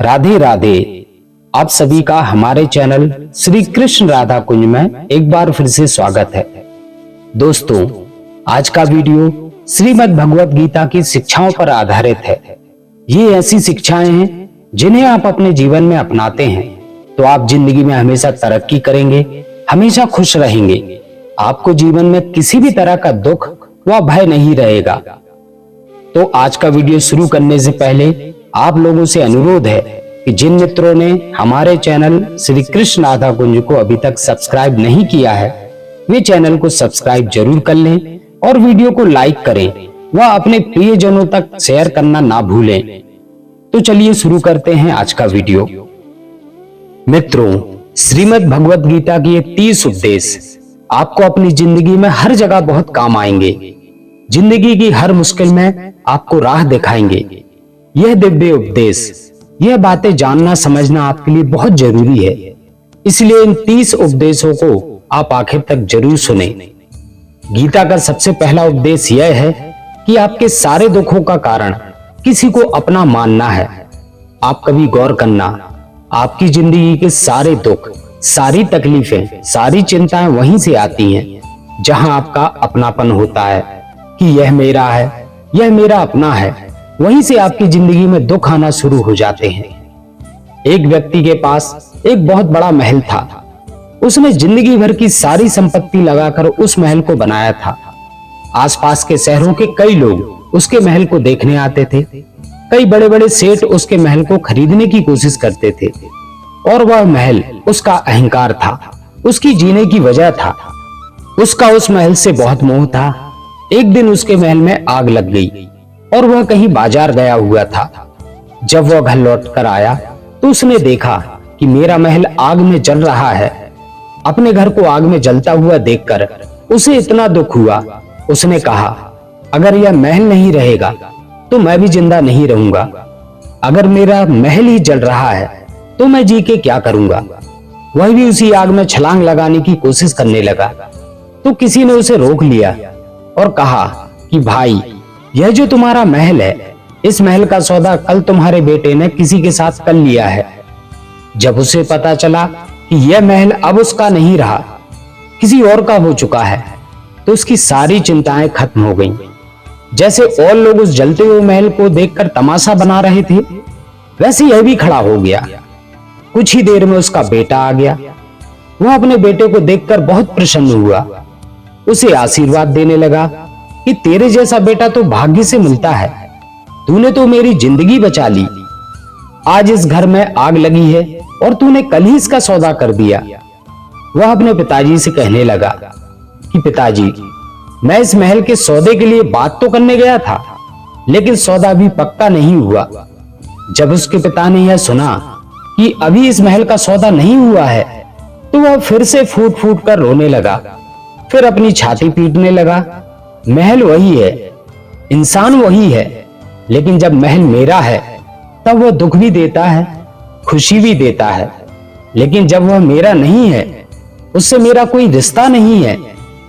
राधे राधे। आप सभी का हमारे चैनल श्री कृष्ण राधा कुंज में एक बार फिर से स्वागत है। दोस्तों, आज का वीडियो श्रीमद् भगवत गीता की शिक्षाओं पर आधारित है। ये ऐसी शिक्षाएं हैं जिन्हें आप अपने जीवन में अपनाते हैं तो आप जिंदगी में हमेशा तरक्की करेंगे, हमेशा खुश रहेंगे। आपको जीवन में किसी भी तरह का दुख व भय नहीं रहेगा। तो आज का वीडियो शुरू करने से पहले आप लोगों से अनुरोध है कि जिन मित्रों ने हमारे चैनल श्री कृष्ण राधा कुंज को अभी तक सब्सक्राइब नहीं किया है, वे चैनल को सब्सक्राइब जरूर कर लें और वीडियो को लाइक करें व अपने प्रियजनों तक शेयर करना ना भूलें। तो चलिए शुरू करते हैं आज का वीडियो। मित्रों, श्रीमद् भगवत गीता की ये 30 उपदेश आपको अपनी जिंदगी में हर जगह बहुत काम आएंगे। जिंदगी की हर मुश्किल में आपको राह दिखाएंगे। यह दिव्य उपदेश, यह बातें जानना समझना आपके लिए बहुत जरूरी है। इसलिए इन 30 उपदेशों को आप आखिर तक जरूर सुने। गीता का सबसे पहला उपदेश यह है कि आपके सारे दुखों का कारण किसी को अपना मानना है। आप कभी गौर करना, आपकी जिंदगी के सारे दुख, सारी तकलीफें, सारी चिंताएं वहीं से आती हैं जहां आपका अपनापन होता है कि यह मेरा है, यह मेरा अपना है। वहीं से आपकी जिंदगी में दुख आना शुरू हो जाते हैं। एक व्यक्ति के पास एक बहुत बड़ा महल था। उसने जिंदगी भर की सारी संपत्ति लगाकर उस महल को बनाया था। आसपास के शहरों के कई लोग उसके महल को देखने आते थे। कई बड़े बड़े सेठ उसके महल को खरीदने की कोशिश करते थे और वह महल उसका अहंकार था, उसकी जीने की वजह था। उसका उस महल से बहुत मोह था। एक दिन उसके महल में आग लग गई और वह कहीं बाजार गया हुआ था। जब वह घर लौट कर आया तो उसने देखा कि मेरा महल आग में जल रहा है। अपने घर को आग में जलता हुआ देखकर उसे इतना दुख हुआ। उसने कहा, अगर यह महल नहीं रहेगा तो मैं भी जिंदा नहीं रहूंगा। अगर मेरा महल ही जल रहा है तो मैं जी के क्या करूंगा। वह भी उसी आग में छलांग लगाने की कोशिश करने लगा तो किसी ने उसे रोक लिया और कहा कि भाई, यह जो तुम्हारा महल है, इस महल का सौदा कल तुम्हारे बेटे ने किसी के साथ कर लिया है। जब उसे पता चला कि यह महल अब उसका नहीं रहा, किसी और का हो चुका है, तो उसकी सारी चिंताएं खत्म हो गईं। जैसे और लोग उस जलते हुए महल को देखकर तमाशा बना रहे थे, वैसे यह भी खड़ा हो गया। कुछ ही देर में उसका बेटा आ गया। वह अपने बेटे को देखकर बहुत प्रसन्न हुआ। उसे आशीर्वाद देने लगा कि तेरे जैसा बेटा तो भाग्य से मिलता है। तूने तो मेरी जिंदगी बचा ली। आज इस घर में आग लगी है और तूने कल ही इसका सौदा कर दिया। वह अपने पिताजी से कहने लगा कि पिताजी, मैं इस महल के सौदे के लिए बात तो करने गया था, लेकिन सौदा भी पक्का नहीं हुआ। जब उसके पिता ने यह सुना कि अभी इस महल का सौदा नहीं हुआ है तो वह फिर से फूट फूट कर रोने लगा। फिर अपनी छाती पीटने लगा। महल वही है, इंसान वही है, लेकिन जब महल मेरा है तब वह दुख भी देता है, खुशी भी देता है। लेकिन जब वह मेरा नहीं है, उससे मेरा कोई रिश्ता नहीं है,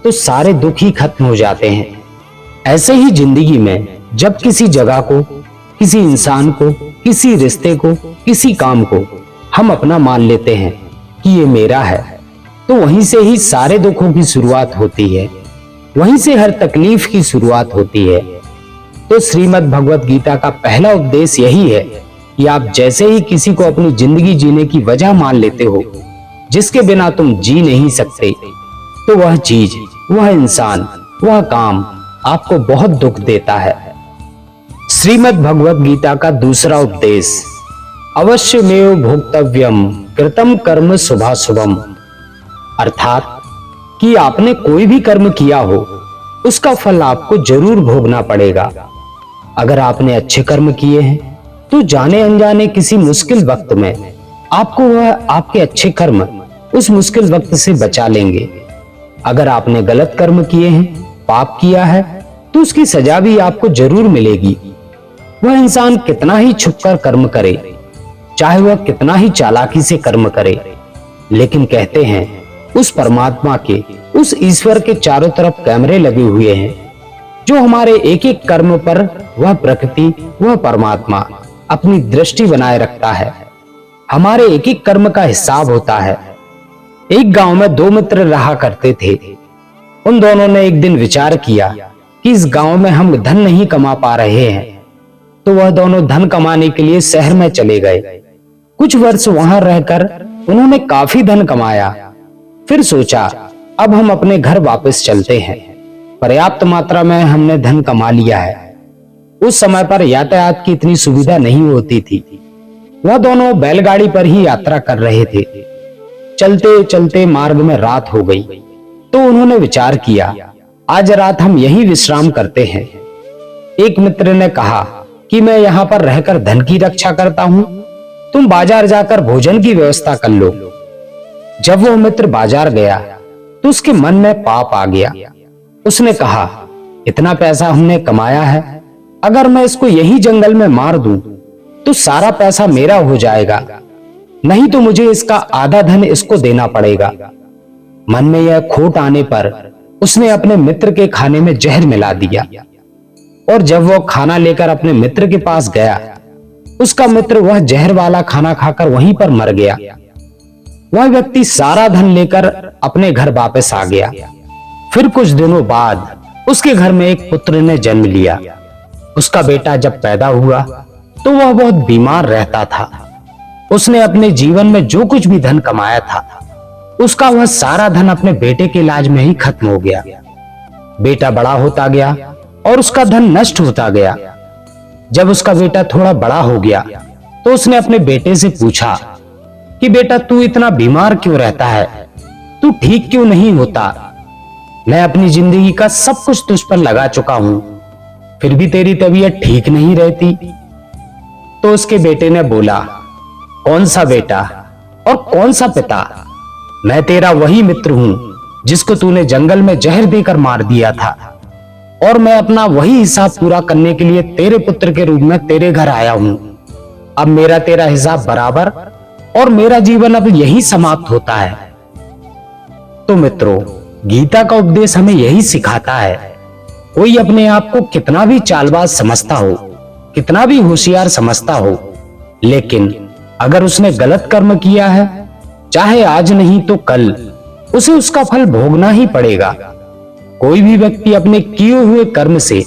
तो सारे दुख ही खत्म हो जाते हैं। ऐसे ही जिंदगी में जब किसी जगह को, किसी इंसान को, किसी रिश्ते को, किसी काम को हम अपना मान लेते हैं कि ये मेरा है, तो वहीं से ही सारे दुखों की शुरुआत होती है, वहीं से हर तकलीफ की शुरुआत होती है। तो श्रीमद् भगवत गीता का पहला उपदेश यही है कि आप जैसे ही किसी को अपनी जिंदगी जीने की वजह मान लेते हो, जिसके बिना तुम जी नहीं सकते, तो वह चीज, वह इंसान, वह काम आपको बहुत दुख देता है। श्रीमद् भगवत गीता का दूसरा उपदेश, अवश्यमेव भोक्तव्यम कृतम कर्म शुभाशुभम, अर्थात कि आपने कोई भी कर्म किया हो उसका फल आपको जरूर भोगना पड़ेगा। अगर आपने अच्छे कर्म किए हैं तो जाने अनजाने किसी मुश्किल वक्त में आपको वह आपके अच्छे कर्म उस मुश्किल वक्त से बचा लेंगे। अगर आपने गलत कर्म किए हैं, पाप किया है, तो उसकी सजा भी आपको जरूर मिलेगी। वह इंसान कितना ही छुपकर कर्म करे, चाहे वह कितना ही चालाकी से कर्म करे, लेकिन कहते हैं उस परमात्मा के, उस ईश्वर के चारों तरफ कैमरे लगे हुए हैं जो हमारे एक एक कर्म पर वह प्रकृति, वह परमात्मा अपनी दृष्टि बनाए रखता है। हमारे एक एक कर्म का हिसाब होता है। एक गांव में दो मित्र रहा करते थे। उन दोनों ने एक दिन विचार किया कि इस गांव में हम धन नहीं कमा पा रहे हैं, तो वह दोनों धन कमाने के लिए शहर में चले गए। कुछ वर्ष वहां रहकर उन्होंने काफी धन कमाया। फिर सोचा, अब हम अपने घर वापस चलते हैं, पर्याप्त मात्रा में हमने धन कमा लिया है। उस समय पर यातायात की इतनी सुविधा नहीं होती थी। वह दोनों बैलगाड़ी पर ही यात्रा कर रहे थे। चलते चलते मार्ग में रात हो गई, तो उन्होंने विचार किया, आज रात हम यहीं विश्राम करते हैं। एक मित्र ने कहा कि मैं यहाँ पर रहकर धन की रक्षा करता हूँ, तुम बाजार जाकर भोजन की व्यवस्था कर लो। जब वो मित्र बाजार गया तो उसके मन में पाप आ गया। उसने कहा, इतना पैसा हमने कमाया है, अगर मैं इसको यही जंगल में मार दूं तो सारा पैसा मेरा हो जाएगा, नहीं तो मुझे इसका आधा धन इसको देना पड़ेगा। मन में यह खोट आने पर उसने अपने मित्र के खाने में जहर मिला दिया। और जब वह खाना लेकर अपने मित्र के पास गया, उसका मित्र वह जहर वाला खाना खाकर वहीं पर मर गया। वह व्यक्ति सारा धन लेकर अपने घर वापस आ गया। फिर कुछ दिनों बाद उसके घर में एक पुत्र ने जन्म लिया। उसका बेटा जब पैदा हुआ तो वह बहुत बीमार रहता था। उसने अपने जीवन में जो कुछ भी धन कमाया था, उसका वह सारा धन अपने बेटे के इलाज में ही खत्म हो गया। बेटा बड़ा होता गया और उसका धन नष्ट होता गया। जब उसका बेटा थोड़ा बड़ा हो गया तो उसने अपने बेटे से पूछा कि बेटा, तू इतना बीमार क्यों रहता है, तू ठीक क्यों नहीं होता? मैं अपनी जिंदगी का सब कुछ तुझ पर लगा चुका हूं, फिर भी तेरी तबीयत ठीक नहीं रहती। तो उसके बेटे ने बोला, कौन सा बेटा और कौन सा पिता? मैं तेरा वही मित्र हूं जिसको तूने जंगल में जहर देकर मार दिया था, और मैं अपना वही हिसाब पूरा करने के लिए तेरे पुत्र के रूप में तेरे घर आया हूं। अब मेरा तेरा हिसाब बराबर और मेरा जीवन अब यही समाप्त होता है। तो मित्रों, गीता का उपदेश हमें यही सिखाता है, कोई अपने आप को कितना भी चालबाज समझता हो, कितना भी होशियार समझता हो, लेकिन अगर उसने गलत कर्म किया है, चाहे आज नहीं तो कल उसे उसका फल भोगना ही पड़ेगा। कोई भी व्यक्ति अपने किए हुए कर्म से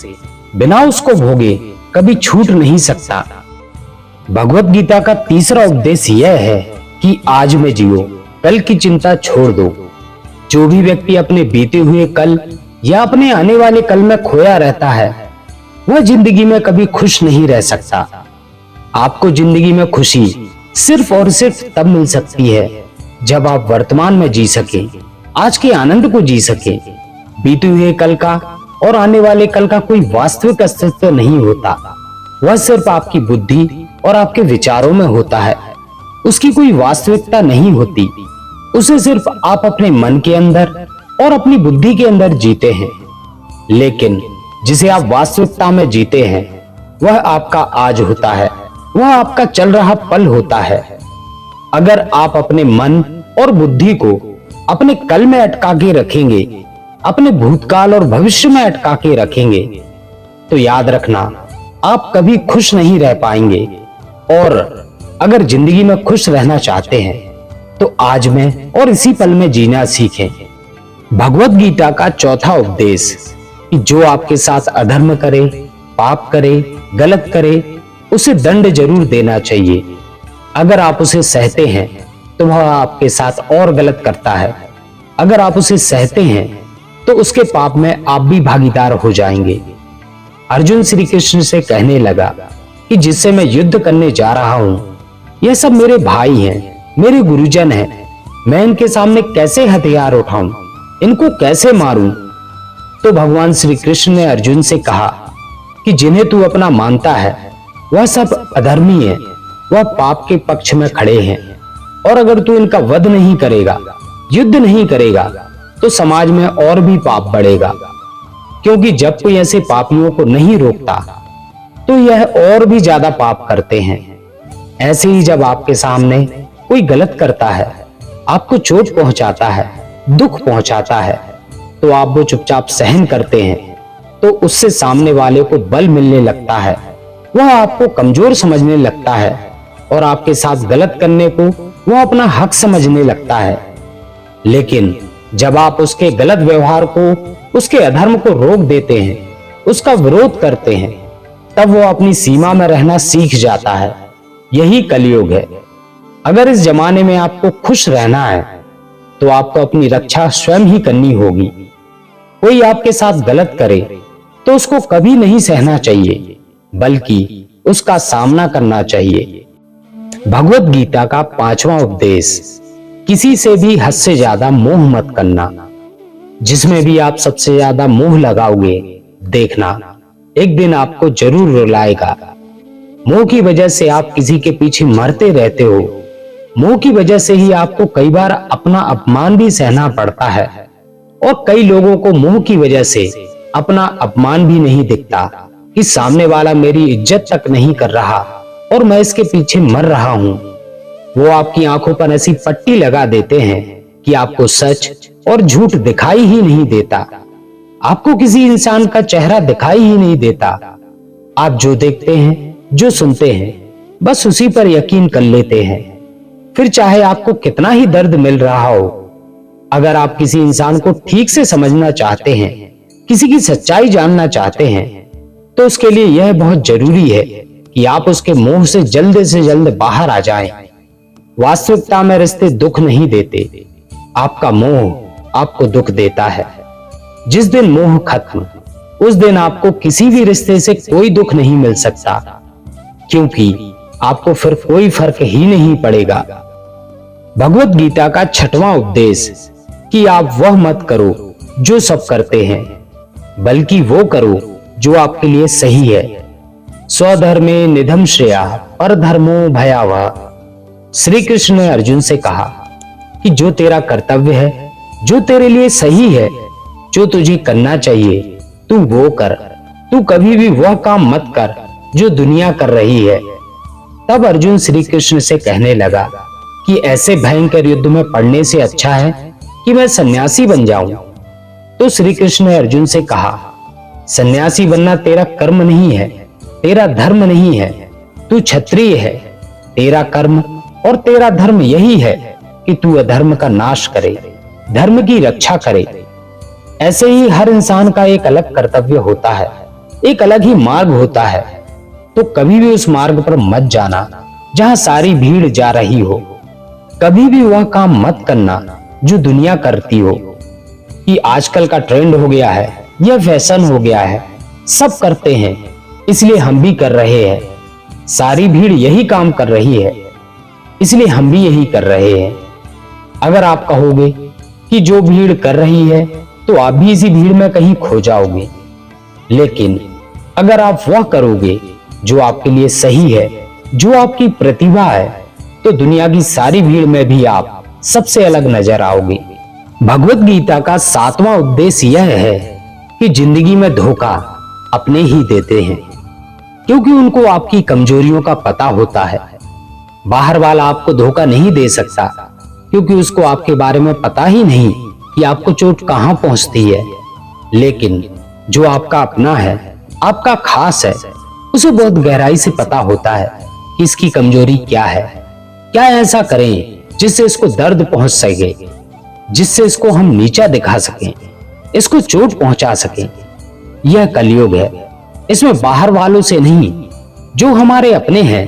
बिना उसको भोगे कभी छूट नहीं सकता। भगवत गीता का तीसरा उपदेश यह है कि आज में जियो, कल की चिंता छोड़ दो। जो भी व्यक्ति अपने बीते हुए कल या अपने आने वाले कल में खोया रहता है, वह जिंदगी में कभी खुश नहीं रह सकता। आपको जिंदगी में खुशी सिर्फ और सिर्फ तब मिल सकती है जब आप वर्तमान में जी सके, आज के आनंद को जी सके। बीते हुए कल का और आने वाले कल का कोई वास्तविक अस्तित्व नहीं होता, वह सिर्फ आपकी बुद्धि और आपके विचारों में होता है। उसकी कोई वास्तविकता नहीं होती, उसे सिर्फ आप अपने मन के अंदर और अपनी बुद्धि के अंदर जीते हैं। लेकिन जिसे आप वास्तविकता में जीते हैं, वह आपका आज होता है, वह आपका चल रहा पल होता है। अगर आप अपने मन और बुद्धि को अपने कल में अटका के रखेंगे, अपने भूतकाल और भविष्य में अटका के रखेंगे, तो याद रखना, आप कभी खुश नहीं रह पाएंगे। और अगर जिंदगी में खुश रहना चाहते हैं तो आज में और इसी पल में जीना सीखें। भगवत गीता का चौथा उपदेश कि जो आपके साथ अधर्म करे, पाप करे, गलत करे, उसे दंड जरूर देना चाहिए। अगर आप उसे सहते हैं तो वह आपके साथ और गलत करता है। अगर आप उसे सहते हैं तो उसके पाप में आप भी भागीदार हो जाएंगे। अर्जुन श्री कृष्ण से कहने लगा कि जिससे मैं युद्ध करने जा रहा हूं, यह सब मेरे भाई हैं, मेरे गुरुजन हैं, मैं इनके सामने कैसे हथियार उठाऊं, इनको कैसे मारूं? तो भगवान श्री कृष्ण ने अर्जुन से कहा कि जिन्हें तू अपना मानता है वह सब अधर्मी है, वह पाप के पक्ष में खड़े हैं, और अगर तू इनका वध नहीं करेगा, युद्ध नहीं करेगा, तो समाज में और भी पाप बढ़ेगा। क्योंकि जब कोई ऐसे पापियों को नहीं रोकता तो यह और भी ज्यादा पाप करते हैं। ऐसे ही जब आपके सामने कोई गलत करता है, आपको चोट पहुंचाता है, दुख पहुंचाता है, तो आप वो चुपचाप सहन करते हैं, तो उससे सामने वाले को बल मिलने लगता है, वह आपको कमजोर समझने लगता है, और आपके साथ गलत करने को वो अपना हक समझने लगता है। लेकिन जब आप उसके गलत व्यवहार को, उसके अधर्म को रोक देते हैं, उसका विरोध करते हैं, तब वो अपनी सीमा में रहना सीख जाता है। यही कलयुग है। अगर इस जमाने में आपको खुश रहना है तो आपको अपनी रक्षा स्वयं ही करनी होगी। कोई आपके साथ गलत करे तो उसको कभी नहीं सहना चाहिए, बल्कि उसका सामना करना चाहिए। भगवत गीता का 5वां उपदेश, किसी से भी हद से ज्यादा मोह मत करना। जिसमें भी आप सबसे ज्यादा मोह लगाओगे, देखना एक दिन आपको जरूर रुलाएगा। मोह की वजह से आप किसी के पीछे मरते रहते हो। मोह की वजह से ही आपको कई बार अपना अपमान भी सहना पड़ता है, और कई लोगों को मोह की वजह से अपना अपमान भी नहीं दिखता कि सामने वाला मेरी इज्जत तक नहीं कर रहा और मैं इसके पीछे मर रहा हूं। वो आपकी आंखों पर ऐसी पट्टी लगा देते हैं कि आपको सच और झूठ दिखाई ही नहीं देता। आपको किसी इंसान का चेहरा दिखाई ही नहीं देता। आप जो देखते हैं, जो सुनते हैं, बस उसी पर यकीन कर लेते हैं। फिर चाहे आपको कितना ही दर्द मिल रहा हो, अगर आप किसी इंसान को ठीक से समझना चाहते हैं, किसी की सच्चाई जानना चाहते हैं, तो उसके लिए यह बहुत जरूरी है कि आप उसके मोह से जल्द बाहर आ जाएं। वास्तविकता में रिश्ते दुख नहीं देते, आपका मोह आपको दुख देता है। जिस दिन मोह खत्म, उस दिन आपको किसी भी रिश्ते से कोई दुख नहीं मिल सकता, क्योंकि आपको फिर कोई फर्क ही नहीं पड़ेगा। भगवत गीता का 6वां उपदेश, कि आप वह मत करो जो सब करते हैं, बल्कि वो करो जो आपके लिए सही है। स्वधर्मे निधम श्रेया परधर्मो भयावह। श्री कृष्ण ने अर्जुन से कहा कि जो तेरा कर्तव्य है, जो तेरे लिए सही है, जो तुझे करना चाहिए, तू वो कर। तू कभी भी वह काम मत कर जो दुनिया कर रही है। तब अर्जुन श्री कृष्ण से कहने लगा कि ऐसे भयंकर युद्ध में पड़ने से अच्छा है कि मैं सन्यासी बन जाऊं। तो श्री कृष्ण ने अर्जुन से कहा, सन्यासी बनना तेरा कर्म नहीं है, तेरा धर्म नहीं है। तू क्षत्रिय है। तेरा कर्म और तेरा धर्म यही है कि तू अधर्म का नाश करे, धर्म की रक्षा करे। ऐसे ही हर इंसान का एक अलग कर्तव्य होता है, एक अलग ही मार्ग होता है। तो कभी भी उस मार्ग पर मत जाना जहां सारी भीड़ जा रही हो। कभी भी वह काम मत करना जो दुनिया करती हो। कि आजकल का ट्रेंड हो गया है, यह फैशन हो गया है, सब करते हैं इसलिए हम भी कर रहे हैं। सारी भीड़ यही काम कर रही है इसलिए हम भी यही कर रहे हैं। अगर आप कहोगे कि जो भीड़ कर रही है तो आप भी इसी भीड़ में कहीं खो जाओगे। लेकिन अगर आप वह करोगे जो आपके लिए सही है, जो आपकी प्रतिभा है, तो दुनिया की सारी भीड़ में भी आप सबसे अलग नजर आओगे। भगवत गीता का 7वां उपदेश यह है कि जिंदगी में धोखा अपने ही देते हैं, क्योंकि उनको आपकी कमजोरियों का पता होता है। बाहर वाला आपको धोखा नहीं दे सकता, क्योंकि उसको आपके बारे में पता ही नहीं कि आपको चोट कहां पहुंचती है। लेकिन जो आपका अपना है, आपका खास है, उसे बहुत गहराई से पता होता है कि इसकी कमजोरी क्या है। क्या ऐसा करें जिससे इसको दर्द पहुंच सके, जिससे इसको हम नीचा दिखा सकें, इसको चोट पहुंचा सकें। यह कलयुग है। इसमें बाहर वालों से नहीं, जो हमारे अपने हैं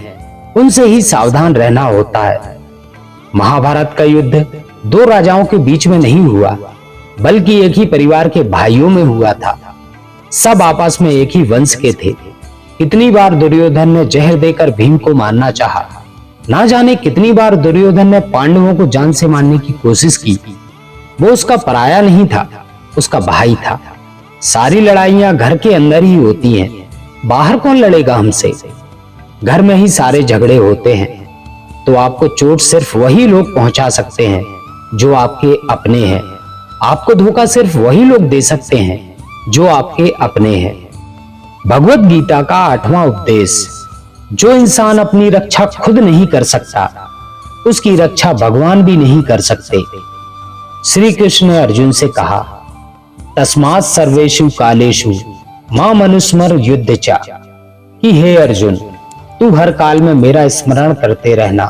उनसे ही सावधान रहना होता है। महाभारत का युद्ध 2 राजाओं के बीच में नहीं हुआ, बल्कि एक ही परिवार के भाइयों में हुआ था। सब आपस में एक ही वंश के थे। कितनी बार दुर्योधन ने जहर देकर भीम को मारना चाहा, ना जाने कितनी बार दुर्योधन ने पांडवों को जान से मारने की कोशिश की। वो उसका पराया नहीं था, उसका भाई था। सारी लड़ाइयां घर के अंदर ही होती हैं, बाहर कौन लड़ेगा हमसे। घर में ही सारे झगड़े होते हैं। तो आपको चोट सिर्फ वही लोग पहुंचा सकते हैं जो आपके अपने हैं। आपको धोखा सिर्फ वही लोग दे सकते हैं जो आपके अपने हैं। भगवत गीता का 8वां उपदेश, जो इंसान अपनी रक्षा खुद नहीं कर सकता, उसकी रक्षा भगवान भी नहीं कर सकते। श्री कृष्ण ने अर्जुन से कहा, तस्मात् सर्वेषु कालेषु मां मनुस्मर युद्धचा। कि हे अर्जुन, तू हर काल में मेरा स्मरण करते रहना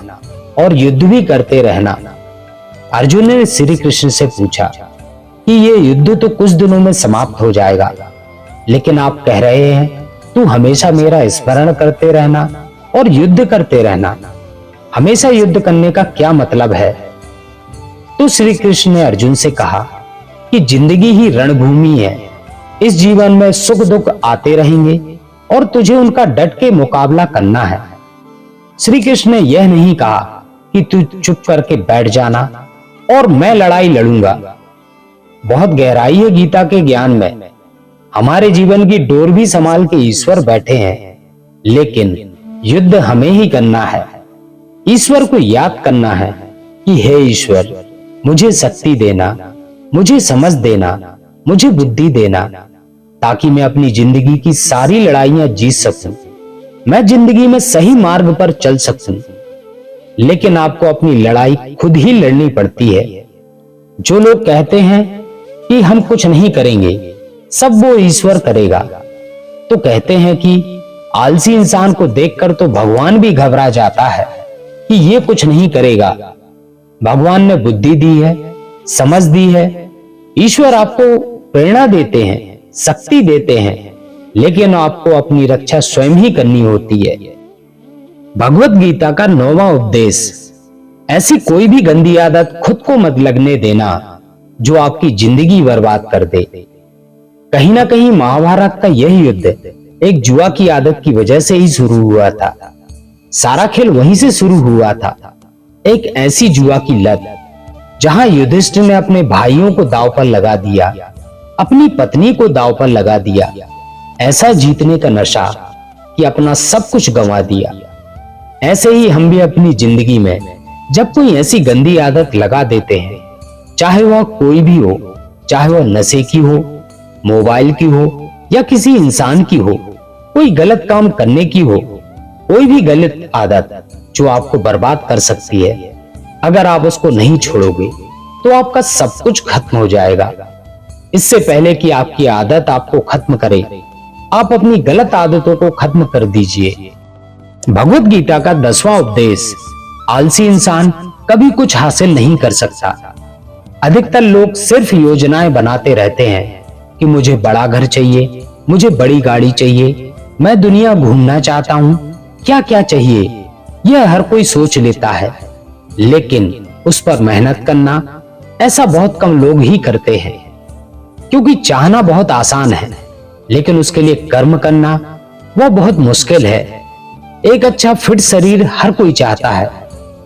और युद्ध भी करते रहना। अर्जुन ने श्री कृष्ण से पूछा कि ये युद्ध तो कुछ दिनों में समाप्त हो जाएगा, लेकिन आप कह रहे हैं तू हमेशा मेरा स्मरण करते रहना और युद्ध करते रहना। हमेशा युद्ध करने का क्या मतलब है? तो श्री कृष्ण ने अर्जुन से कहा कि जिंदगी ही रणभूमि है। इस जीवन में सुख दुख आते रहेंगे और तुझे उनका डट के मुकाबला करना है। श्री कृष्ण ने यह नहीं कहा कि तू चुप करके बैठ जाना और मैं लड़ाई लड़ूंगा। बहुत गहराई है गीता के ज्ञान में। हमारे जीवन की डोर भी संभाल के ईश्वर बैठे हैं, लेकिन युद्ध हमें ही करना है। ईश्वर को याद करना है कि हे ईश्वर, मुझे शक्ति देना, मुझे समझ देना, मुझे बुद्धि देना, ताकि मैं अपनी जिंदगी की सारी लड़ाइयां जीत सकूं, मैं जिंदगी में सही मार्ग पर चल सकूं। लेकिन आपको अपनी लड़ाई खुद ही लड़नी पड़ती है। जो लोग कहते हैं कि हम कुछ नहीं करेंगे, सब वो ईश्वर करेगा, तो कहते हैं कि आलसी इंसान को देखकर तो भगवान भी घबरा जाता है कि ये कुछ नहीं करेगा। भगवान ने बुद्धि दी है, समझ दी है। ईश्वर आपको प्रेरणा देते हैं, शक्ति देते हैं, लेकिन आपको अपनी रक्षा स्वयं ही करनी होती है। भगवत गीता का 9वां उपदेश, ऐसी कोई भी गंदी आदत खुद को मत लगने देना जो आपकी जिंदगी बर्बाद कर दे। कहीं ना कहीं महाभारत का यह युद्ध एक जुआ की आदत की वजह से ही शुरू हुआ था। सारा खेल वहीं से शुरू हुआ था। एक ऐसी जुआ की लत जहां युधिष्ठिर ने अपने भाइयों को दांव पर लगा दिया, अपनी पत्नी को दांव पर लगा दिया। ऐसा जीतने का नशा कि अपना सब कुछ गंवा दिया। ऐसे ही हम भी अपनी जिंदगी में जब कोई ऐसी गंदी आदत लगा देते हैं, चाहे वह कोई भी हो, चाहे वह नशे की हो, मोबाइल की हो या किसी इंसान की हो, कोई गलत काम करने की हो, कोई भी गलत आदत जो आपको बर्बाद कर सकती है, अगर आप उसको नहीं छोड़ोगे तो आपका सब कुछ खत्म हो जाएगा। इससे पहले कि आपकी आदत आपको खत्म करे, आप अपनी गलत आदतों को खत्म कर दीजिए। भगवत गीता का 10वां उपदेश, आलसी इंसान कभी कुछ हासिल नहीं कर सकता। अधिकतर लोग सिर्फ योजनाएं बनाते रहते हैं कि मुझे बड़ा घर चाहिए, मुझे बड़ी गाड़ी चाहिए, मैं दुनिया घूमना चाहता हूं, क्या क्या चाहिए, यह हर कोई सोच लेता है, लेकिन उस पर मेहनत करना ऐसा बहुत कम लोग ही करते हैं। क्योंकि चाहना बहुत आसान है, लेकिन उसके लिए कर्म करना वह बहुत मुश्किल है। एक अच्छा फिट शरीर हर कोई चाहता है,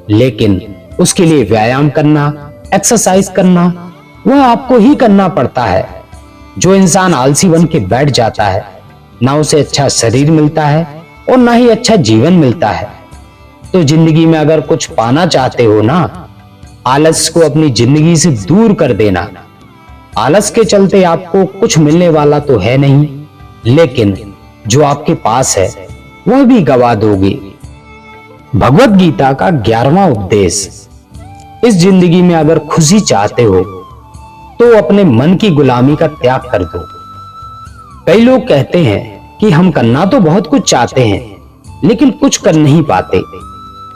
लेकिन उसके लिए व्यायाम करना, एक्सरसाइज करना, वह आपको ही करना पड़ता है। जो इंसान आलसी बन के बैठ जाता है, ना उसे अच्छा शरीर मिलता है और ना ही अच्छा जीवन मिलता है। तो जिंदगी में अगर कुछ पाना चाहते हो ना, आलस को अपनी जिंदगी से दूर कर देना। आलस के चलते आपको कुछ मिलने वाला तो है नहीं, लेकिन जो आपके पास है वह भी गवा दोगे। भगवत गीता का 11वां उपदेश, इस जिंदगी में अगर खुशी चाहते हो तो अपने मन की गुलामी का त्याग कर दो। कई लोग कहते हैं कि हम करना तो बहुत कुछ चाहते हैं, लेकिन कुछ कर नहीं पाते।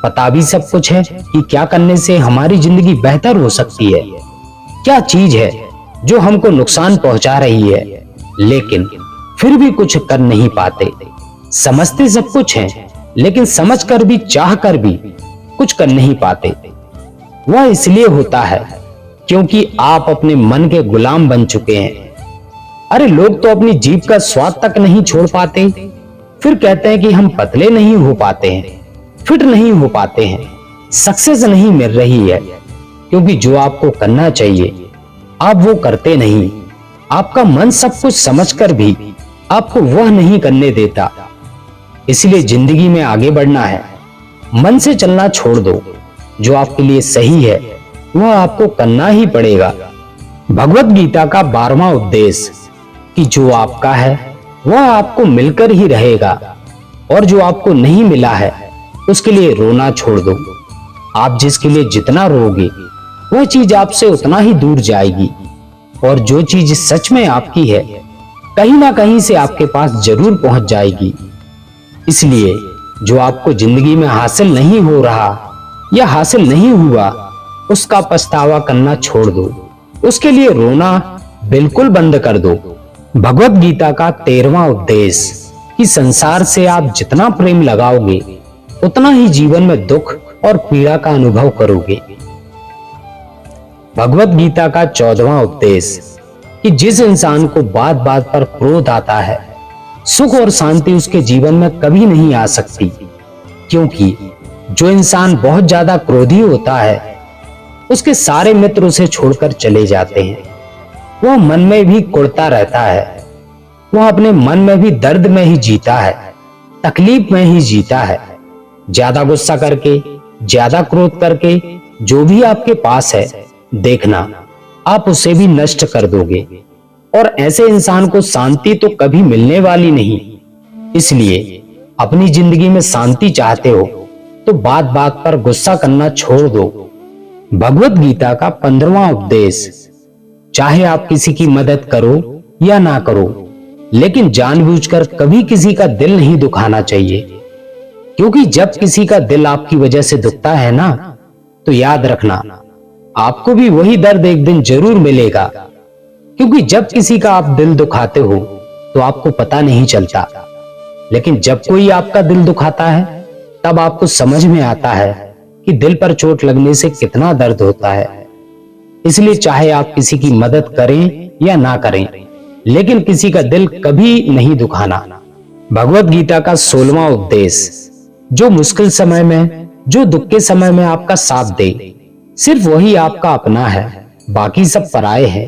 पता भी सब कुछ है कि क्या करने से हमारी जिंदगी बेहतर हो सकती है, क्या चीज है जो हमको नुकसान पहुंचा रही है, लेकिन फिर भी कुछ कर नहीं पाते। समझते सब कुछ है, लेकिन समझ कर भी, चाह कर भी कुछ कर नहीं पाते। वह इसलिए होता है क्योंकि आप अपने मन के गुलाम बन चुके हैं। अरे लोग तो अपनी जीभ का स्वाद तक नहीं छोड़ पाते, फिर कहते हैं कि हम पतले नहीं हो पाते हैं, फिट नहीं हो पाते हैं, सक्सेस नहीं मिल रही है, क्योंकि जो आपको करना चाहिए आप वो करते नहीं। आपका मन सब कुछ समझकर भी आपको वह नहीं करने देता। इसलिए जिंदगी में आगे बढ़ना है, मन से चलना छोड़ दो। जो आपके लिए सही है वह आपको करना ही पड़ेगा। भगवत गीता का 12वां उपदेश, कि जो आपका है वह आपको मिलकर ही रहेगा, और जो आपको नहीं मिला है उसके लिए रोना छोड़ दो। आप जिसके लिए जितना रोगे वह चीज आपसे उतना ही दूर जाएगी, और जो चीज सच में आपकी है कहीं ना कहीं से आपके पास जरूर पहुंच जाएगी। इसलिए जो आपको जिंदगी में हासिल नहीं हो रहा या हासिल नहीं हुआ, उसका पछतावा करना छोड़ दो। उसके लिए रोना बिल्कुल बंद कर दो। भगवत गीता का 13वां उपदेश कि संसार से आप जितना प्रेम लगाओगे उतना ही जीवन में दुख और पीड़ा का अनुभव करोगे। भगवत गीता का 14वां उपदेश कि जिस इंसान को बात बात पर क्रोध आता है, सुख और शांति उसके जीवन में कभी नहीं आ सकती, क्योंकि जो इंसान बहुत ज्यादा क्रोधी होता है उसके सारे मित्र उसे छोड़कर चले जाते हैं। वह मन में भी कुढ़ता रहता है, वह अपने मन में भी दर्द में ही जीता है, तकलीफ में ही जीता है। ज्यादा गुस्सा करके, ज्यादा क्रोध करके जो भी आपके पास है, देखना आप उसे भी नष्ट कर दोगे और ऐसे इंसान को शांति तो कभी मिलने वाली नहीं। इसलिए अपनी जिंदगी में शांति चाहते हो तो बात बात पर गुस्सा करना छोड़ दो। भगवत गीता का 15वां उपदेश, चाहे आप किसी की मदद करो या ना करो, लेकिन जानबूझकर कभी किसी का दिल नहीं दुखाना चाहिए, क्योंकि जब किसी का दिल आपकी वजह से दुखता है ना, तो याद रखना आपको भी वही दर्द एक दिन जरूर मिलेगा। क्योंकि जब किसी का आप दिल दुखाते हो तो आपको पता नहीं चलता, लेकिन जब कोई आपका दिल दुखाता है तब आपको समझ में आता है कि दिल पर चोट लगने से कितना दर्द होता है। इसलिए चाहे आप किसी की मदद करें या ना करें, लेकिन किसी का दिल कभी नहीं दुखाना। भगवत गीता का 16वां उपदेश, जो मुश्किल समय में, जो दुख के समय में आपका साथ दे, सिर्फ वही आपका अपना है, बाकी सब पराये हैं।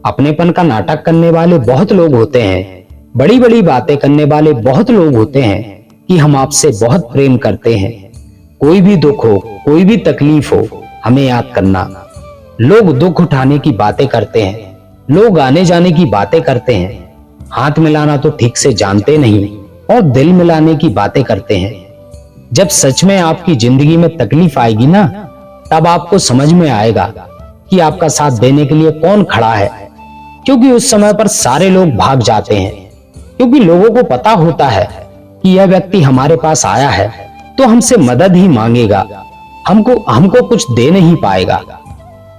अपनेपन का नाटक करने वाले बहुत लोग होते हैं, बड़ी बड़ी बातें करने वाले बहुत लोग होते हैं कि हम आपसे बहुत प्रेम करते हैं। कोई भी दुख हो, कोई भी तकलीफ हो, हमें याद करना। लोग दुख उठाने की बातें करते हैं, लोग आने जाने की बातें करते हैं, हाथ मिलाना तो ठीक से जानते नहीं और दिल मिलाने की बातें करते हैं। जब सच में आपकी जिंदगी में तकलीफ आएगी ना, तब आपको समझ में आएगा कि आपका साथ देने के लिए कौन खड़ा है। क्योंकि उस समय पर सारे लोग भाग जाते हैं, क्योंकि लोगों को पता होता है कि यह व्यक्ति हमारे पास आया है तो हमसे मदद ही मांगेगा, हमको कुछ दे नहीं पाएगा।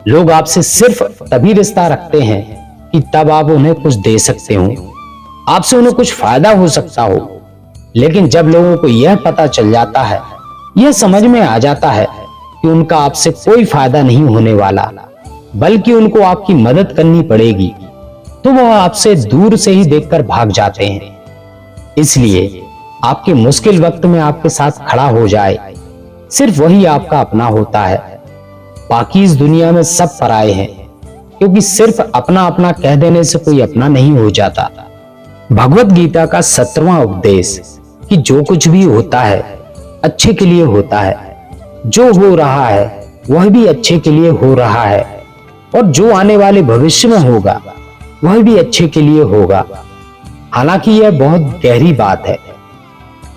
लोग आपसे सिर्फ तभी रिश्ता रखते हैं कि तब आप उन्हें कुछ दे सकते हो, आपसे उन्हें कुछ फायदा हो सकता हो। लेकिन जब लोगों को यह पता चल जाता है, यह समझ में आ जाता है कि उनका आपसे कोई फायदा नहीं होने वाला, बल्कि उनको आपकी मदद करनी पड़ेगी, तो वह आपसे दूर से ही देखकर भाग जाते हैं। इसलिए आपके मुश्किल वक्त में आपके साथ खड़ा हो जाए, सिर्फ वही आपका अपना होता है। बाकी इस दुनिया में सब पराये हैं, क्योंकि सिर्फ अपना अपना कह देने से कोई अपना नहीं हो जाता। भगवत गीता का 17वां उपदेश कि जो कुछ भी होता है अच्छे के लिए होता है, जो हो रहा है वह भी अच्छे के लिए हो रहा है, और जो आने वाले भविष्य में होगा वह भी अच्छे के लिए होगा। हालांकि यह बहुत गहरी बात है।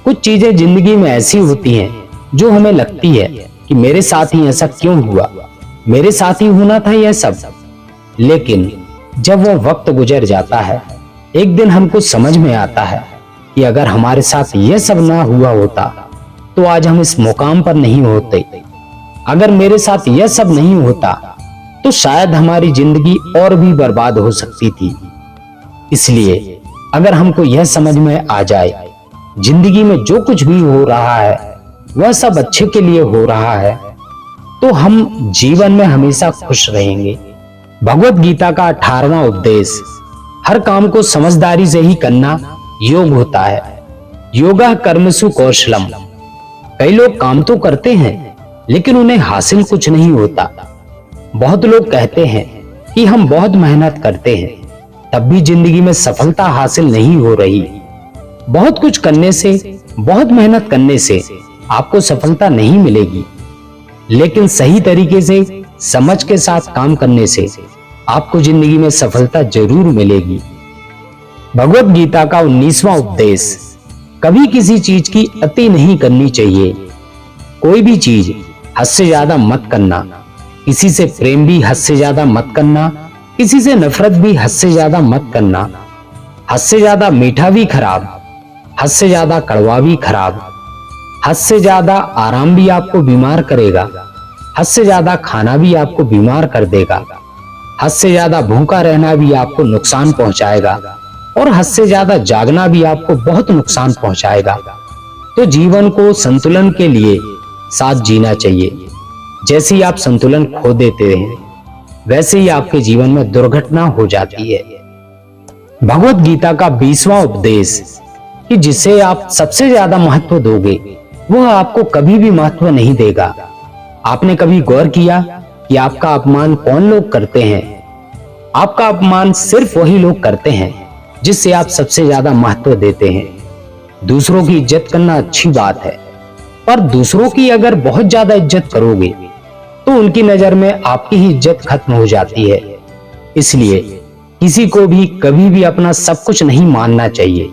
कुछ चीजें जिंदगी में ऐसी होती हैं जो हमें लगती है कि मेरे साथ ही ऐसा क्यों हुआ, मेरे साथ ही होना था यह सब। लेकिन जब वह वक्त गुजर जाता है, एक दिन हमको समझ में आता है कि अगर हमारे साथ यह सब ना हुआ होता तो आज हम इस मुकाम पर नहीं होते। अगर मेरे साथ यह सब नहीं होता तो शायद हमारी जिंदगी और भी बर्बाद हो सकती थी। इसलिए अगर हमको यह समझ में आ जाए जिंदगी में जो कुछ भी हो रहा है वह सब अच्छे के लिए हो रहा है, तो हम जीवन में हमेशा खुश रहेंगे। भगवत गीता का 18वां उपदेश, हर काम को समझदारी से ही करना योग होता है। योगा कर्मसु कौशलम। कई लोग काम तो करते हैं लेकिन उन्हें हासिल कुछ नहीं होता। बहुत लोग कहते हैं कि हम बहुत मेहनत करते हैं, तब भी जिंदगी में सफलता हासिल नहीं हो रही। बहुत कुछ करने से, बहुत मेहनत करने से आपको सफलता नहीं मिलेगी, लेकिन सही तरीके से समझ के साथ काम करने से आपको जिंदगी में सफलता जरूर मिलेगी। भगवत गीता का 19वां उपदेश, कभी किसी चीज की अति नहीं करनी चाहिए। कोई भी चीज हद से ज्यादा मत करना। किसी से प्रेम भी हद से ज्यादा मत करना, किसी से नफरत भी हद से ज्यादा मत करना। हद से ज्यादा मीठा भी खराब, हद से ज्यादा कड़वा भी खराब। हद से ज्यादा आराम भी आपको बीमार करेगा, हद से ज्यादा खाना भी आपको बीमार कर देगा, हद से ज्यादा भूखा रहना भी आपको नुकसान पहुंचाएगा और हद से ज्यादा जागना भी आपको बहुत नुकसान पहुंचाएगा। तो जीवन को संतुलन के लिए साथ जीना चाहिए। जैसे ही आप संतुलन खो देते हैं वैसे ही आपके जीवन में दुर्घटना हो जाती है। भगवत गीता का 20वां उपदेश कि जिसे आप सबसे ज्यादा महत्व दोगे वह आपको कभी भी महत्व नहीं देगा। आपने कभी गौर किया कि आपका अपमान कौन लोग करते हैं? आपका अपमान सिर्फ वही लोग करते हैं जिससे आप सबसे ज्यादा महत्व देते हैं। दूसरों की इज्जत करना अच्छी बात है, पर दूसरों की अगर बहुत ज्यादा इज्जत करोगे तो उनकी नजर में आपकी ही इज्जत खत्म हो जाती है। इसलिए किसी को भी कभी भी अपना सब कुछ नहीं मानना चाहिए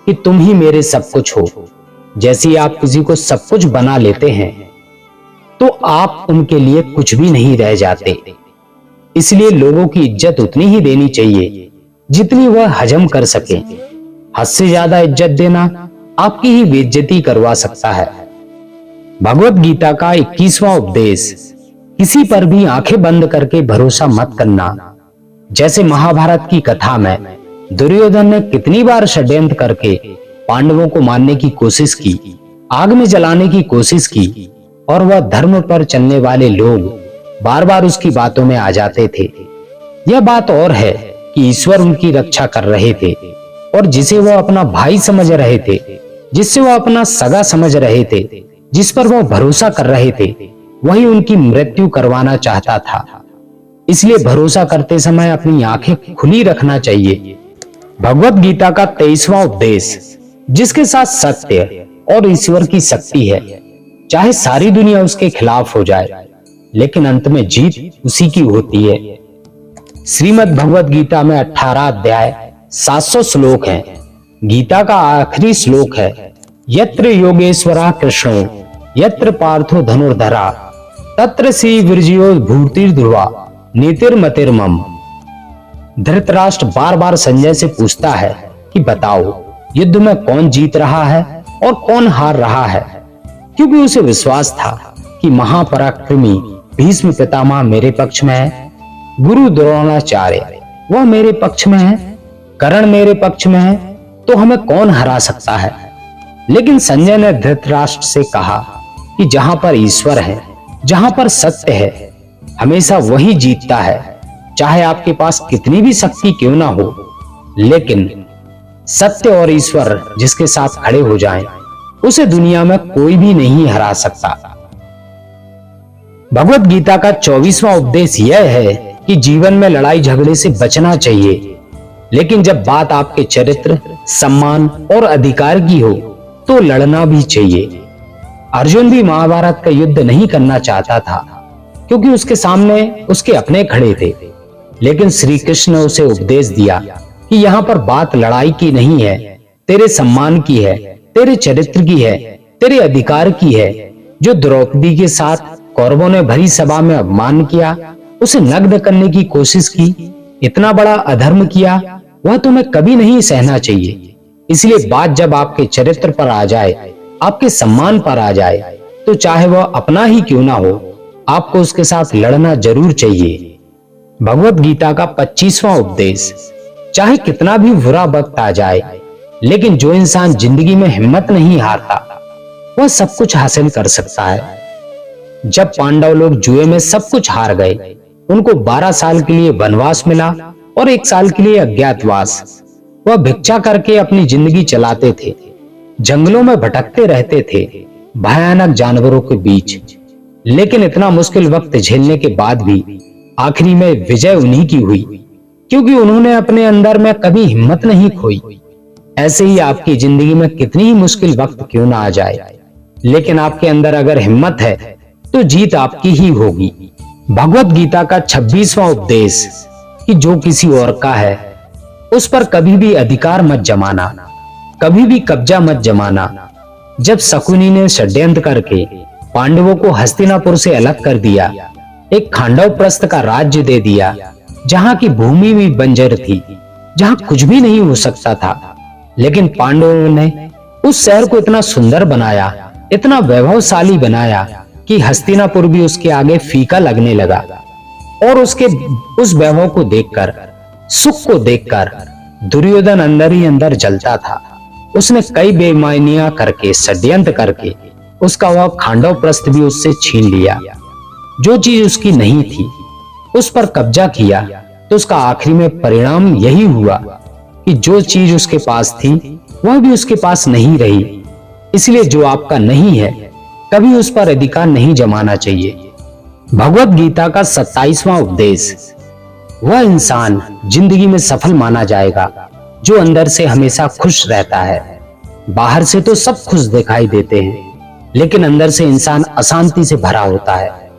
कि तुम ही मेरे सब कुछ हो। जैसे ही आप किसी को सब कुछ बना लेते हैं तो आप उनके लिए कुछ भी नहीं रह जाते। इसलिए लोगों की इज्जत उतनी ही देनी चाहिए जितनी वह हजम कर सके। हद से ज्यादा इज्जत देना आपकी ही बेइज्जती करवा सकता है। भगवत गीता का 21वां उपदेश, किसी पर भी आंखें बंद करके भरोसा मत करना। जैसे महाभारत की कथा में दुर्योधन ने कितनी बार षड्यंत्र करके पांडवों को मारने की कोशिश की, आग में जलाने की कोशिश की, और वह धर्म पर चलने वाले लोग बार बार उसकी बातों में आ जाते थे। यह बात और है कि ईश्वर उनकी रक्षा कर रहे थे और जिसे वह अपना भाई समझ रहे थे, जिससे वह अपना सगा समझ रहे थे, जिस पर वह भरोसा कर रहे थे, वही उनकी मृत्यु करवाना चाहता था। इसलिए भरोसा करते समय अपनी आंखें खुली रखना चाहिए। भगवत गीता का 23वां उपदेश, जिसके साथ सत्य और ईश्वर की शक्ति है, चाहे सारी दुनिया उसके खिलाफ हो जाए लेकिन अंत में जीत उसी की होती है। श्रीमद् भगवत गीता में 18 अध्याय 700 श्लोक हैं। गीता का आखिरी श्लोक है, यत्र योगेश्वरा कृष्णो यत्र पार्थो धनुर्धरा तत्र श्री विरजियो भूतिर्ध्रुवा नीतिर्मतिर्मम। धृतराष्ट्र बार बार संजय से पूछता है कि बताओ युद्ध में कौन जीत रहा है और कौन हार रहा है, क्योंकि उसे विश्वास था कि महापराक्रमी भीष्म पितामह मेरे पक्ष में है, गुरु द्रोणाचार्य वह मेरे पक्ष में है, कर्ण मेरे पक्ष में है, तो हमें कौन हरा सकता है। लेकिन संजय ने धृतराष्ट्र से कहा कि जहां पर ईश्वर है, जहां पर सत्य है, हमेशा वही जीतता है। चाहे आपके पास कितनी भी शक्ति क्यों ना हो, लेकिन सत्य और ईश्वर जिसके साथ खड़े हो जाएं, उसे दुनिया में कोई भी नहीं हरा सकता। भगवत गीता का 24वां उपदेश यह है कि जीवन में लड़ाई झगड़े से बचना चाहिए, लेकिन जब बात आपके चरित्र, सम्मान और अधिकार की हो तो लड़ना भी चाहिए। अर्जुन भी महाभारत का युद्ध नहीं करना चाहता था क्योंकि उसके सामने उसके अपने खड़े थे, लेकिन श्री कृष्ण ने उसे उपदेश दिया कि यहाँ पर बात लड़ाई की नहीं है, तेरे सम्मान की है, तेरे चरित्र की है, तेरे अधिकार की है। जो द्रौपदी के साथ कौरवों ने भरी सभा में अपमान किया, उसे नग्न करने की कोशिश की, इतना बड़ा अधर्म किया, वह तुम्हें कभी नहीं सहना चाहिए। इसलिए बात जब आपके चरित्र पर आ जाए, आपके सम्मान पर आ जाए, तो चाहे वह अपना ही क्यों ना हो, आपको उसके साथ लड़ना जरूर चाहिए। भगवत गीता का 25वां उपदेश, चाहे कितना भी बुरा वक्त आ जाए, लेकिन जो इंसान जिंदगी में हिम्मत नहीं हारता वह सब कुछ हासिल कर सकता है। जब पांडव लोग जुए में सब कुछ हार गए, उनको 12 साल के लिए वनवास मिला और 1 साल के लिए अज्ञातवास। वह भिक्षा करके अपनी जिंदगी चलाते थे, जंगलों में भटकते रहते थे, भयानक जानवरों के बीच। लेकिन इतना मुश्किल वक्त झेलने के बाद भी आखिरी में विजय उन्हीं की हुई, क्योंकि उन्होंने अपने अंदर में कभी हिम्मत नहीं खोई। ऐसे ही आपकी जिंदगी में कितनी ही मुश्किल वक्त क्यों ना आ जाए, लेकिन आपके अंदर अगर हिम्मत है तो जीत आपकी ही होगी। भगवत गीता का 26वां उपदेश कि जो किसी और का है उस पर कभी भी अधिकार मत जमाना, कभी भी कब्जा मत जमाना। जब शकुनी ने षड्यंत्र करके पांडवों को हस्तिनापुर से अलग कर दिया, एक खांडव प्रस्थ का राज्य दे दिया, जहां की भूमि भी बंजर थी, जहां कुछ भी नहीं हो सकता था, लेकिन पांडवों ने उस शहर को इतना सुंदर बनाया, इतना वैभवशाली बनाया कि हस्तिनापुर भी उसके आगे फीका लगने लगा। और उसके उस वैभव को देखकर, सुख को देखकर दुर्योधन अंदर ही अंदर जलता था। उसने कई बेईमानियां करके, षड्यंत्र करके उसका वह खांडव प्रस्थ भी उससे छीन लिया। जो चीज उसकी नहीं थी उस पर कब्जा किया। तो उसका आखिरी में परिणाम यही हुआ कि जो चीज उसके पास थी वह भी उसके पास नहीं रही। इसलिए जो आपका नहीं है कभी उस पर अधिकार नहीं जमाना चाहिए। भगवत गीता का 27वां उपदेश, वह इंसान जिंदगी में सफल माना जाएगा जो अंदर से हमेशा खुश रहता है। बाहर से तो सब खुश दिखाई देते हैं, लेकिन अंदर से इंसान अशांति से भरा होता है।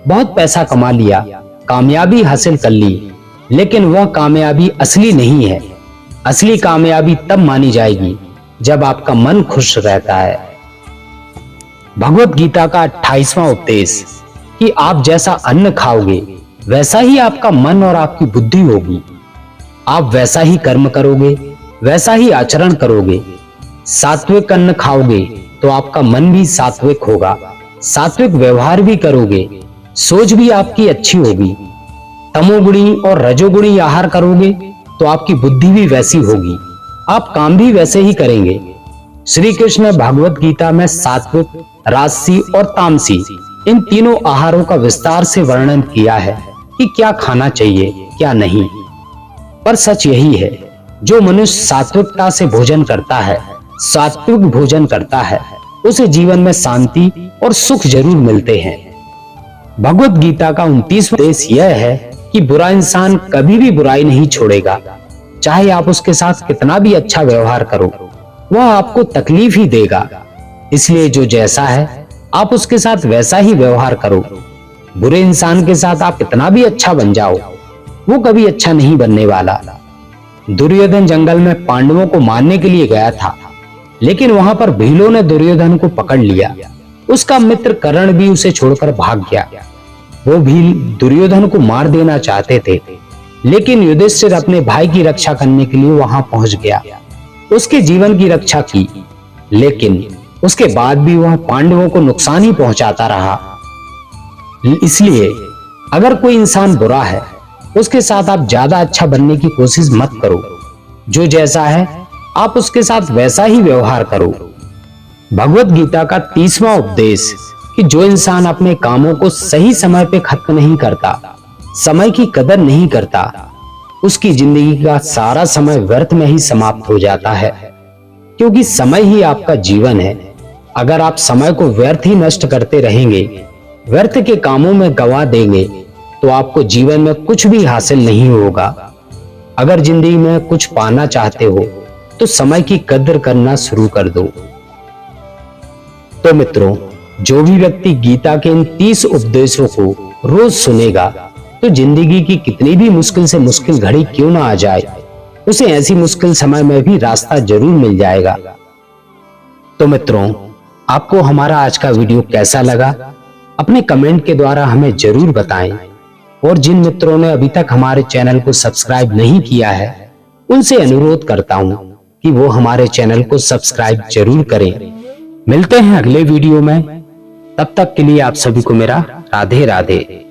बहुत पैसा कमा लिया, कामयाबी हासिल कर ली, लेकिन वह कामयाबी असली नहीं है। असली कामयाबी तब मानी जाएगी जब आपका मन खुश रहता है। भगवत गीता का 28वां उपदेश कि आप जैसा अन्न खाओगे वैसा ही आपका मन और आपकी बुद्धि होगी। आप वैसा ही कर्म करोगे, वैसा ही आचरण करोगे। सात्विक अन्न खाओगे तो आपका मन भी सात्विक होगा, सात्विक व्यवहार भी करोगे, सोच भी आपकी अच्छी होगी। तमोगुणी और रजोगुणी आहार करोगे तो आपकी बुद्धि भी वैसी होगी, आप काम भी वैसे ही करेंगे। श्री कृष्ण ने भगवत गीता में सात्विक, राजसी और तामसी इन तीनों आहारों का विस्तार से वर्णन किया है कि क्या खाना चाहिए, क्या नहीं। पर सच यही है, जो मनुष्य सात्विकता से भोजन करता है, सात्विक भोजन करता है, उसे जीवन में शांति और सुख जरूर मिलते हैं। भगवत गीता का 29वां उपदेश यह है कि बुरा इंसान कभी भी बुराई नहीं छोड़ेगा। चाहे आप उसके साथ कितना भी अच्छा व्यवहार करो, वह आपको तकलीफ ही देगा। इसलिए जो जैसा है आप उसके साथ वैसा ही व्यवहार करो। बुरे इंसान के साथ आप कितना भी अच्छा बन जाओ, वो कभी अच्छा नहीं बनने वाला। दुर्योधन जंगल में पांडवों को मारने के लिए गया था, लेकिन वहां पर भीलों ने दुर्योधन को पकड़ लिया। उसका मित्र कर्ण भी उसे छोड़कर भाग गया। वो भील दुर्योधन को मार देना चाहते थे, लेकिन युधिष्ठिर अपने भाई की रक्षा करने के लिए वहां पहुंच गया, उसके जीवन की रक्षा की। लेकिन उसके बाद भी वह पांडवों को नुकसान ही पहुंचाता रहा। इसलिए अगर कोई इंसान बुरा है, उसके साथ आप ज्यादा अच्छा बनने की कोशिश मत करो। जो जैसा है आप उसके साथ वैसा ही व्यवहार करो। भगवत गीता का 30वां उपदेश कि जो इंसान अपने कामों को सही समय पे खत्म नहीं करता, समय की कदर नहीं करता, उसकी जिंदगी का सारा समय व्यर्थ में ही समाप्त हो जाता है। क्योंकि समय ही आपका जीवन है। अगर आप समय को व्यर्थ ही नष्ट करते रहेंगे, व्यर्थ के कामों में गवा देंगे, तो आपको जीवन में कुछ भी हासिल नहीं होगा। अगर जिंदगी में कुछ पाना चाहते हो तो समय की कदर करना शुरू कर दो। तो मित्रों, जो भी व्यक्ति गीता के इन 30 उपदेशों को रोज सुनेगा, तो जिंदगी की कितनी भी मुश्किल से मुश्किल घड़ी क्यों ना आ जाए, उसे ऐसी मुश्किल समय में भी रास्ता जरूर मिल जाएगा। तो मित्रों, आपको हमारा आज का वीडियो कैसा लगा, अपने कमेंट के द्वारा हमें जरूर बताएं। और जिन मित्रों ने अभी तक हमारे चैनल को सब्सक्राइब नहीं किया है, उनसे अनुरोध करता हूं कि वो हमारे चैनल को सब्सक्राइब जरूर करें। मिलते हैं अगले वीडियो में, तब तक के लिए आप सभी को मेरा राधे राधे।